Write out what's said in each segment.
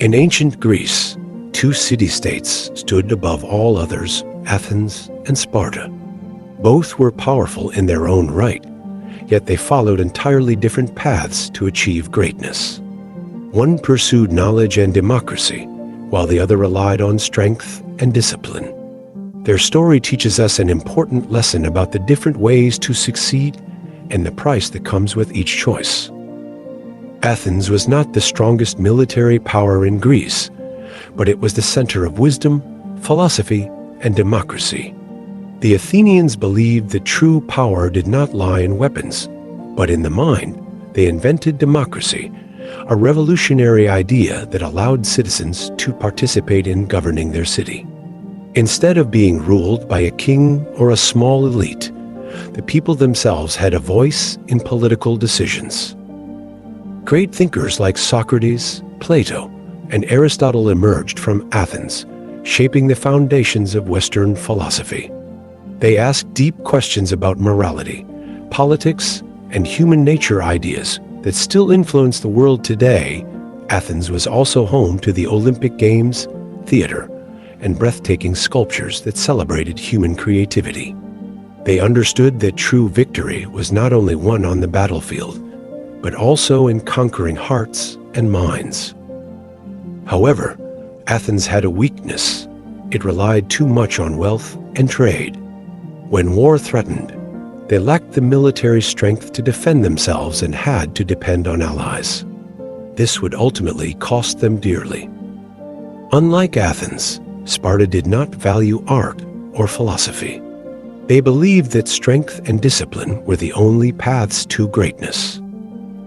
In ancient Greece, two city-states stood above all others, Athens and Sparta. Both were powerful in their own right, yet they followed entirely different paths to achieve greatness. One pursued knowledge and democracy, while the other relied on strength and discipline. Their story teaches us an important lesson about the different ways to succeed and the price that comes with each choice. Athens was not the strongest military power in Greece, but it was the center of wisdom, philosophy, and democracy. The Athenians believed that true power did not lie in weapons, but in the mind. They invented democracy, a revolutionary idea that allowed citizens to participate in governing their city. Instead of being ruled by a king or a small elite, the people themselves had a voice in political decisions. Great thinkers like Socrates, Plato, and Aristotle emerged from Athens, shaping the foundations of Western philosophy. They asked deep questions about morality, politics, and human nature ideas that still influence the world today. Athens was also home to the Olympic Games, theater, and breathtaking sculptures that celebrated human creativity. They understood that true victory was not only won on the battlefield, but also in conquering hearts and minds. However, Athens had a weakness. It relied too much on wealth and trade. When war threatened, they lacked the military strength to defend themselves and had to depend on allies. This would ultimately cost them dearly. Unlike Athens, Sparta did not value art or philosophy. They believed that strength and discipline were the only paths to greatness.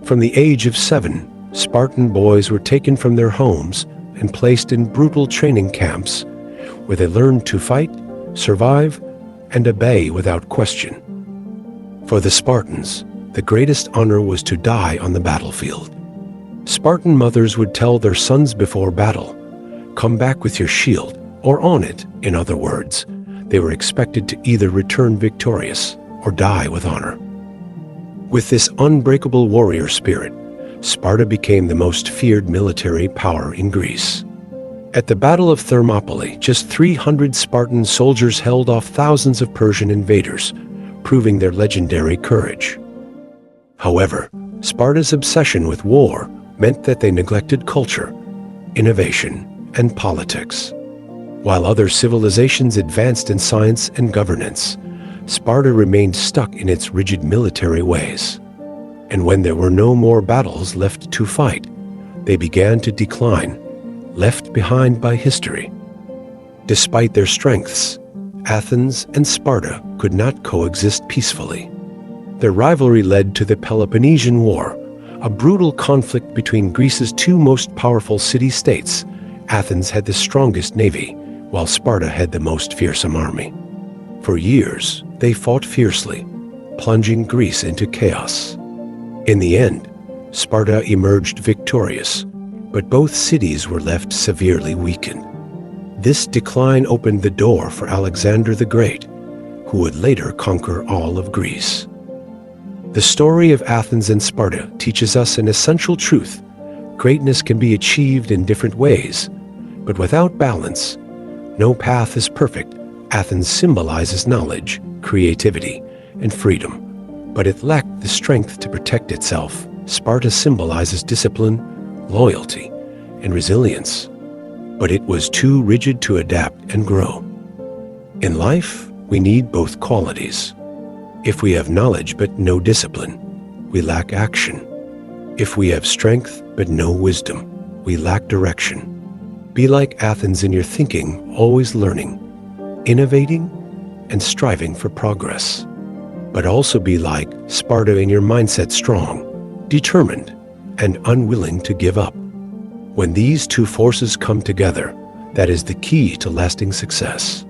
From the age of 7, Spartan boys were taken from their homes and placed in brutal training camps where they learned to fight, survive, and obey without question. For the Spartans, the greatest honor was to die on the battlefield. Spartan mothers would tell their sons before battle, "Come back with your shield," or on it, in other words. They were expected to either return victorious or die with honor. With this unbreakable warrior spirit, Sparta became the most feared military power in Greece. At the Battle of Thermopylae, just 300 Spartan soldiers held off thousands of Persian invaders, proving their legendary courage. However, Sparta's obsession with war meant that they neglected culture, innovation, and politics. While other civilizations advanced in science and governance, Sparta remained stuck in its rigid military ways. And when there were no more battles left to fight, they began to decline, left behind by history. Despite their strengths, Athens and Sparta could not coexist peacefully. Their rivalry led to the Peloponnesian War, a brutal conflict between Greece's two most powerful city-states. Athens had the strongest navy, while Sparta had the most fearsome army. For years, they fought fiercely, plunging Greece into chaos. In the end, Sparta emerged victorious, but both cities were left severely weakened. This decline opened the door for Alexander the Great, who would later conquer all of Greece. The story of Athens and Sparta teaches us an essential truth. Greatness can be achieved in different ways, but without balance, no path is perfect. Athens symbolizes knowledge, creativity, and freedom, but it lacked the strength to protect itself. Sparta symbolizes discipline, loyalty, and resilience, but it was too rigid to adapt and grow. In life, we need both qualities. If we have knowledge but no discipline, we lack action. If we have strength but no wisdom, we lack direction. Be like Athens in your thinking, always learning, innovating, and striving for progress. But also be like Sparta in your mindset, strong, determined, and unwilling to give up. When these two forces come together, that is the key to lasting success.